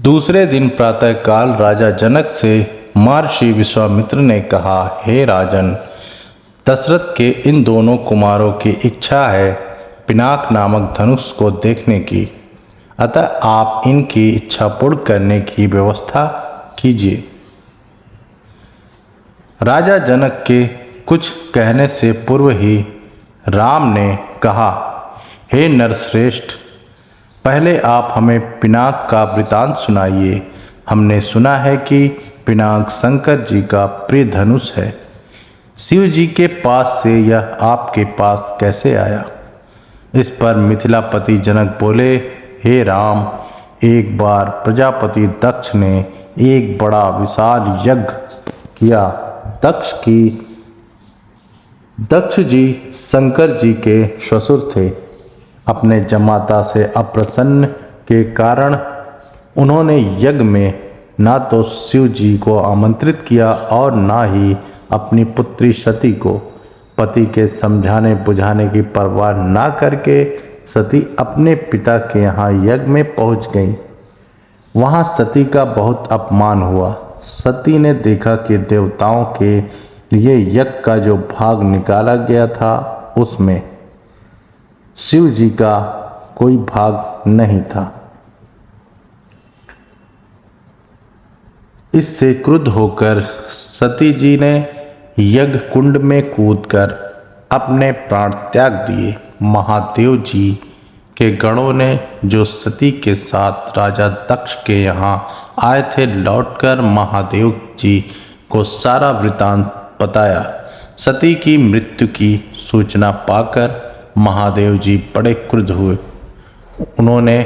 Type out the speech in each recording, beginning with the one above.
दूसरे दिन प्रातःकाल राजा जनक से महर्षि विश्वामित्र ने कहा, हे राजन, दशरथ के इन दोनों कुमारों की इच्छा है पिनाक नामक धनुष को देखने की, अतः आप इनकी इच्छा पूर्ण करने की व्यवस्था कीजिए। राजा जनक के कुछ कहने से पूर्व ही राम ने कहा, हे नरश्रेष्ठ, पहले आप हमें पिनाक का वृतांत सुनाइए। हमने सुना है कि पिनाक शंकर जी का प्रिय धनुष है। शिव जी के पास से यह आपके पास कैसे आया? इस पर मिथिलापति जनक बोले, हे राम, एक बार प्रजापति दक्ष ने एक बड़ा विशाल यज्ञ किया। दक्ष जी शंकर जी के ससुर थे। अपने जमाता से अप्रसन्न के कारण उन्होंने यज्ञ में ना तो शिव जी को आमंत्रित किया और ना ही अपनी पुत्री सती को। पति के समझाने बुझाने की परवाह ना करके सती अपने पिता के यहाँ यज्ञ में पहुँच गई। वहाँ सती का बहुत अपमान हुआ। सती ने देखा कि देवताओं के लिए यज्ञ का जो भाग निकाला गया था उसमें शिव जी का कोई भाग नहीं था। इससे क्रुद्ध होकर सती जी ने यज्ञ कुंड में कूदकर अपने प्राण त्याग दिए। महादेव जी के गणों ने जो सती के साथ राजा दक्ष के यहाँ आए थे, लौटकर महादेव जी को सारा वृतांत बताया। सती की मृत्यु की सूचना पाकर महादेव जी बड़े क्रुद्ध हुए। उन्होंने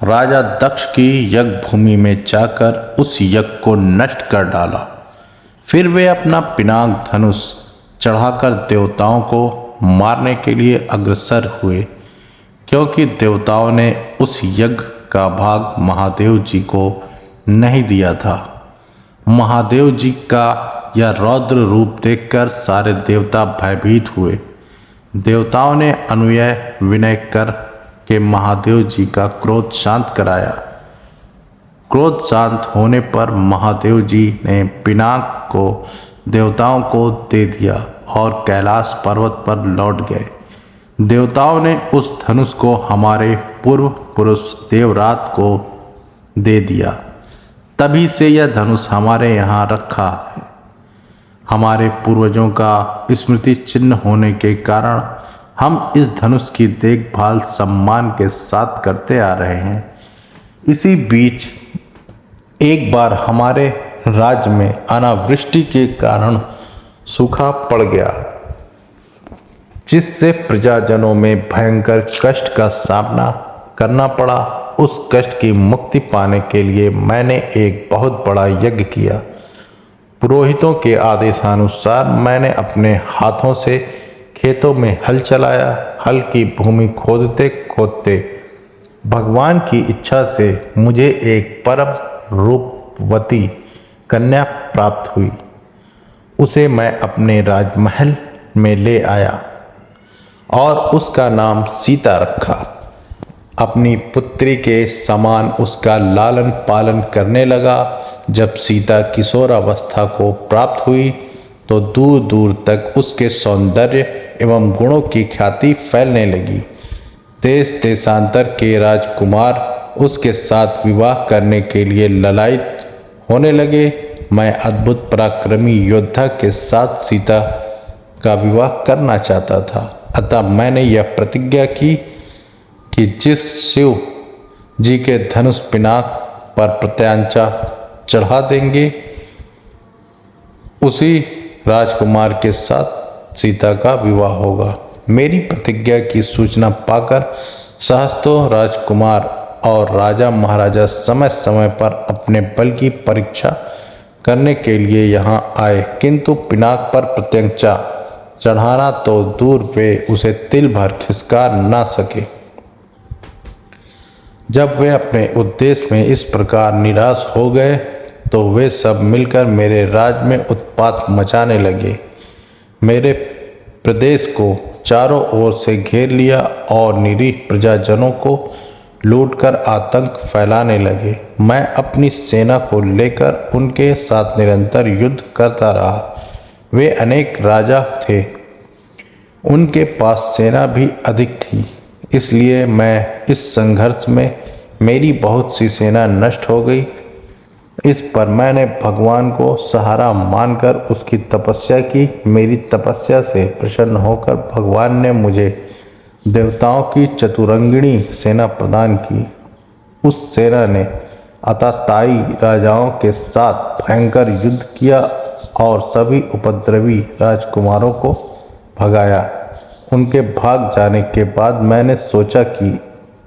राजा दक्ष की यज्ञ भूमि में जाकर उस यज्ञ को नष्ट कर डाला। फिर वे अपना पिनाक धनुष चढ़ाकर देवताओं को मारने के लिए अग्रसर हुए, क्योंकि देवताओं ने उस यज्ञ का भाग महादेव जी को नहीं दिया था। महादेव जी का यह रौद्र रूप देखकर सारे देवता भयभीत हुए। देवताओं ने अनुनय विनय कर के महादेव जी का क्रोध शांत कराया। क्रोध शांत होने पर महादेव जी ने पिनाक को देवताओं को दे दिया और कैलाश पर्वत पर लौट गए। देवताओं ने उस धनुष को हमारे पूर्व पुरुष देवरात को दे दिया। तभी से यह धनुष हमारे यहाँ रखा है। हमारे पूर्वजों का स्मृति चिन्ह होने के कारण हम इस धनुष की देखभाल सम्मान के साथ करते आ रहे हैं। इसी बीच एक बार हमारे राज्य में अनावृष्टि के कारण सूखा पड़ गया, जिससे प्रजाजनों में भयंकर कष्ट का सामना करना पड़ा। उस कष्ट की मुक्ति पाने के लिए मैंने एक बहुत बड़ा यज्ञ किया। पुरोहितों के आदेशानुसार मैंने अपने हाथों से खेतों में हल चलाया। हल की भूमि खोदते खोदते भगवान की इच्छा से मुझे एक परम रूपवती कन्या प्राप्त हुई। उसे मैं अपने राजमहल में ले आया और उसका नाम सीता रखा। अपनी पुत्री के समान उसका लालन पालन करने लगा। जब सीता किशोरावस्था को प्राप्त हुई तो दूर दूर तक उसके सौंदर्य एवं गुणों की ख्याति फैलने लगी। देश देशांतर के राजकुमार उसके साथ विवाह करने के लिए ललायित होने लगे। मैं अद्भुत पराक्रमी योद्धा के साथ सीता का विवाह करना चाहता था। अतः मैंने यह प्रतिज्ञा की कि जिस शिव जी के धनुष पिनाक पर प्रत्यांचा चढ़ा देंगे, उसी राजकुमार के साथ सीता का विवाह होगा। मेरी प्रतिज्ञा की सूचना पाकर सहस्त्रों राजकुमार और राजा महाराजा समय समय पर अपने बल की परीक्षा करने के लिए यहाँ आए, किंतु पिनाक पर प्रत्यंचा चढ़ाना तो दूर, वे उसे तिल भर खिसका ना सके। जब वे अपने उद्देश्य में इस प्रकार निराश हो गए तो वे सब मिलकर मेरे राज्य में उत्पात मचाने लगे। मेरे प्रदेश को चारों ओर से घेर लिया और निरीह प्रजाजनों को लूटकर आतंक फैलाने लगे। मैं अपनी सेना को लेकर उनके साथ निरंतर युद्ध करता रहा। वे अनेक राजा थे, उनके पास सेना भी अधिक थी, इसलिए मैं इस संघर्ष में मेरी बहुत सी सेना नष्ट हो गई। इस पर मैंने भगवान को सहारा मानकर उसकी तपस्या की। मेरी तपस्या से प्रसन्न होकर भगवान ने मुझे देवताओं की चतुरंगिणी सेना प्रदान की। उस सेना ने आताताई राजाओं के साथ भयंकर युद्ध किया और सभी उपद्रवी राजकुमारों को भगाया। उनके भाग जाने के बाद मैंने सोचा कि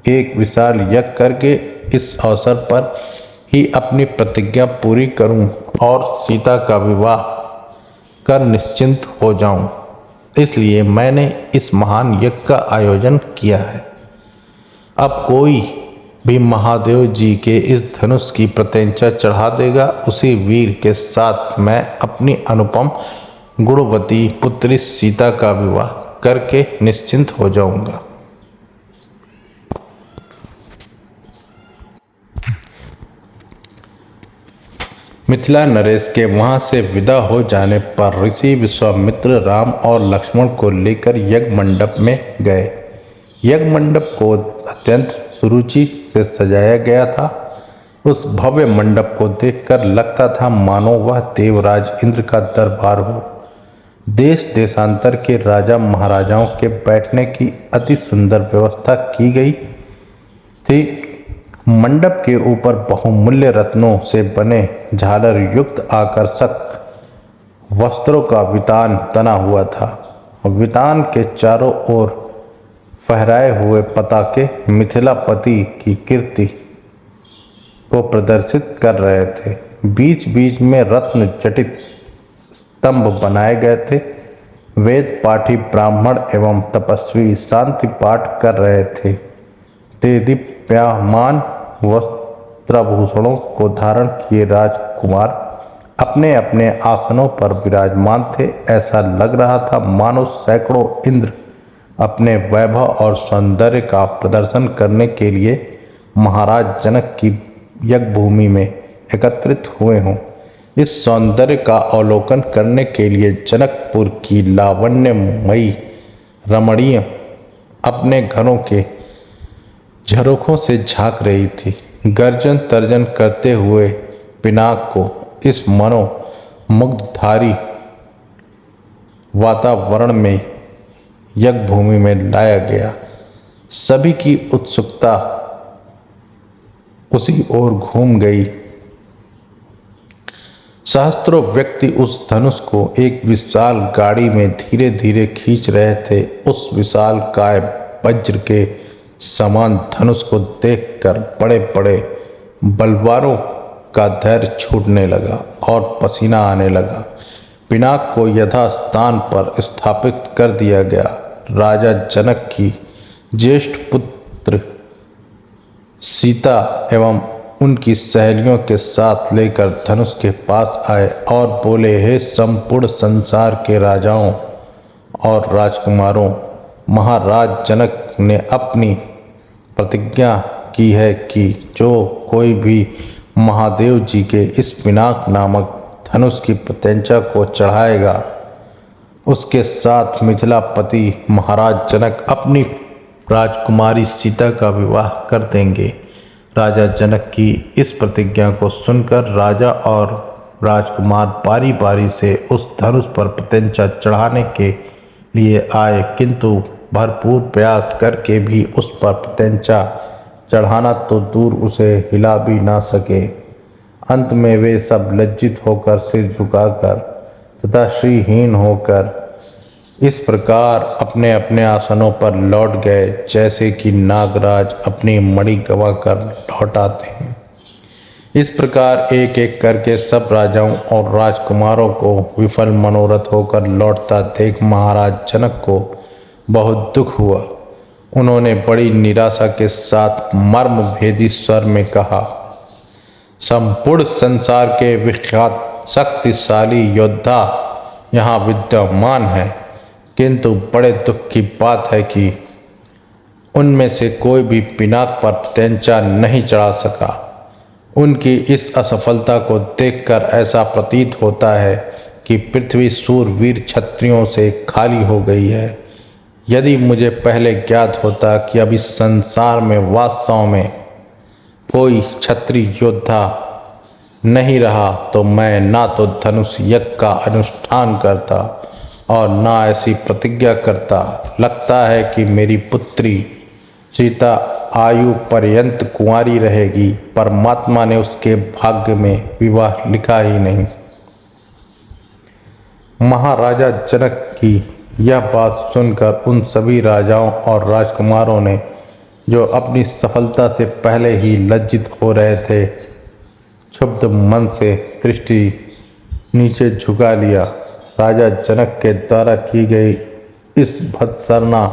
एक विशाल यज्ञ करके इस अवसर पर ही अपनी प्रतिज्ञा पूरी करूं और सीता का विवाह कर निश्चिंत हो जाऊं। इसलिए मैंने इस महान यज्ञ का आयोजन किया है। अब कोई भी महादेव जी के इस धनुष की प्रत्यंचा चढ़ा देगा, उसी वीर के साथ मैं अपनी अनुपम गुणवती पुत्री सीता का विवाह करके निश्चिंत हो जाऊंगा। मिथिला नरेश के वहां से विदा हो जाने पर ऋषि विश्वामित्र राम और लक्ष्मण को लेकर यज्ञ मंडप में गए। यज्ञ मंडप को अत्यंत सुरुचि से सजाया गया था। उस भव्य मंडप को देखकर लगता था मानो वह देवराज इंद्र का दरबार हो। देश देशांतर के राजा महाराजाओं के बैठने की अति सुंदर व्यवस्था की गई थी। मंडप के ऊपर बहुमूल्य रत्नों से बने झालर युक्त आकर्षक वस्त्रों का वितान तना हुआ था। वितान के चारों ओर फहराए हुए पताके मिथिलापति की कीर्ति को प्रदर्शित कर रहे थे। बीच बीच में रत्न जटित स्तंभ बनाए गए थे। वेद पाठी ब्राह्मण एवं तपस्वी शांति पाठ कर रहे थे। ते दीप्यमान वस्त्राभूषणों को धारण किए राजकुमार अपने अपने आसनों पर विराजमान थे। ऐसा लग रहा था मानो सैकड़ों इंद्र अपने वैभव और सौंदर्य का प्रदर्शन करने के लिए महाराज जनक की यज्ञ भूमि में एकत्रित हुए हों। इस सौंदर्य का अवलोकन करने के लिए जनकपुर की लावण्यमयी रमणीय अपने घरों के झरोखों से झांक रही थी। गर्जन तर्जन करते हुए पिनाक को इस मनोमुग्धधारी वातावरण में यज्ञ भूमि में लाया गया। सभी की उत्सुकता उसी ओर घूम गई। सहस्त्रों व्यक्ति उस धनुष को एक विशाल गाड़ी में धीरे धीरे खींच रहे थे। उस विशाल काय वज्र के समान धनुष को देखकर बड़े बड़े बलवानों का धैर्य छूटने लगा और पसीना आने लगा। पिनाक को यथास्थान पर स्थापित कर दिया गया। राजा जनक की ज्येष्ठ पुत्र सीता एवं उनकी सहेलियों के साथ लेकर धनुष के पास आए और बोले, हे संपूर्ण संसार के राजाओं और राजकुमारों, महाराज जनक ने अपनी प्रतिज्ञा की है कि जो कोई भी महादेव जी के इस पिनाक नामक धनुष की प्रत्यंचा को चढ़ाएगा, उसके साथ मिथिलापति महाराज जनक अपनी राजकुमारी सीता का विवाह कर देंगे। राजा जनक की इस प्रतिज्ञा को सुनकर राजा और राजकुमार बारी बारी से उस धनुष पर प्रत्यंचा चढ़ाने के लिए आए, किंतु भरपूर प्रयास करके भी उस पर प्रत्यंचा चढ़ाना तो दूर उसे हिला भी ना सके। अंत में वे सब लज्जित होकर सिर झुकाकर तथा श्रीहीन होकर इस प्रकार अपने अपने आसनों पर लौट गए, जैसे कि नागराज अपनी मणि गंवाकर लौट आते हैं। इस प्रकार एक एक करके सब राजाओं और राजकुमारों को विफल मनोरथ होकर लौटता देख महाराज जनक को बहुत दुख हुआ। उन्होंने बड़ी निराशा के साथ मर्म भेदी स्वर में कहा, संपूर्ण संसार के विख्यात शक्तिशाली योद्धा यहाँ विद्यमान है, किंतु बड़े दुख की बात है कि उनमें से कोई भी पिनाक पर तेंचा नहीं चढ़ा सका। उनकी इस असफलता को देखकर ऐसा प्रतीत होता है कि पृथ्वी सूरवीर क्षत्रियों से खाली हो गई है। यदि मुझे पहले ज्ञात होता कि अब इस संसार में वास्तव में कोई क्षत्रिय योद्धा नहीं रहा तो मैं ना तो धनुष यज्ञ का अनुष्ठान करता और ना ऐसी प्रतिज्ञा करता। लगता है कि मेरी पुत्री सीता आयु पर्यंत कुंवारी रहेगी। परमात्मा ने उसके भाग्य में विवाह लिखा ही नहीं। महाराजा जनक की यह बात सुनकर उन सभी राजाओं और राजकुमारों ने, जो अपनी सफलता से पहले ही लज्जित हो रहे थे, क्षुब्ध मन से दृष्टि नीचे झुका लिया। राजा जनक के द्वारा की गई इस भत्सना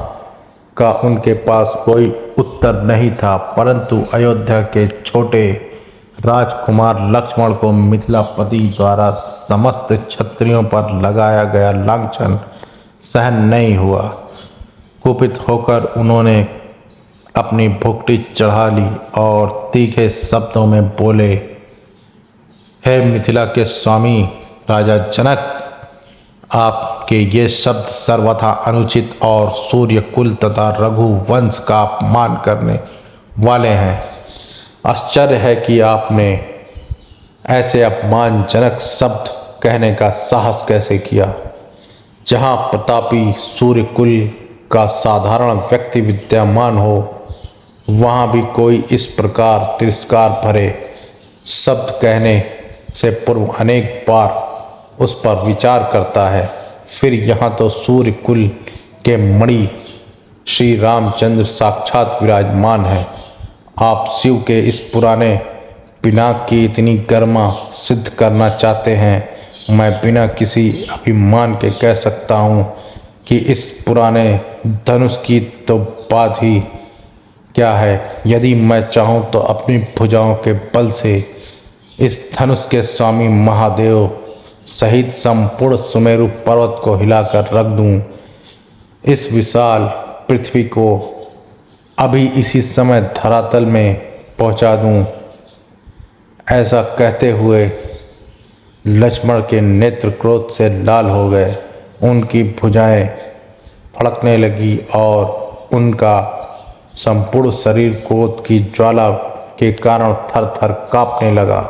का उनके पास कोई उत्तर नहीं था, परंतु अयोध्या के छोटे राजकुमार लक्ष्मण को मिथिलापति द्वारा समस्त क्षत्रियों पर लगाया गया लांछन सहन नहीं हुआ। कुपित होकर उन्होंने अपनी भुखटी चढ़ा ली और तीखे शब्दों में बोले, हे मिथिला के स्वामी राजा जनक, आपके ये शब्द सर्वथा अनुचित और सूर्य कुल तथा रघुवंश का अपमान करने वाले हैं। आश्चर्य है कि आपने ऐसे अपमानजनक शब्द कहने का साहस कैसे किया। जहाँ प्रतापी सूर्य कुल का साधारण व्यक्ति विद्यमान हो, वहाँ भी कोई इस प्रकार तिरस्कार भरे शब्द कहने से पूर्व अनेक बार उस पर विचार करता है। फिर यहाँ तो सूर्य कुल के मणि श्री रामचंद्र साक्षात विराजमान है। आप शिव के इस पुराने पिनाक की इतनी गरिमा सिद्ध करना चाहते हैं। मैं बिना किसी अभिमान के कह सकता हूँ कि इस पुराने धनुष की तो बात ही क्या है। यदि मैं चाहूँ तो अपनी भुजाओं के बल से इस धनुष के स्वामी महादेव सहित संपूर्ण सुमेरु पर्वत को हिलाकर रख दूं, इस विशाल पृथ्वी को अभी इसी समय धरातल में पहुंचा दूं। ऐसा कहते हुए लक्ष्मण के नेत्र क्रोध से लाल हो गए। उनकी भुजाएं फड़कने लगी और उनका संपूर्ण शरीर क्रोध की ज्वाला के कारण थर थर कांपने लगा।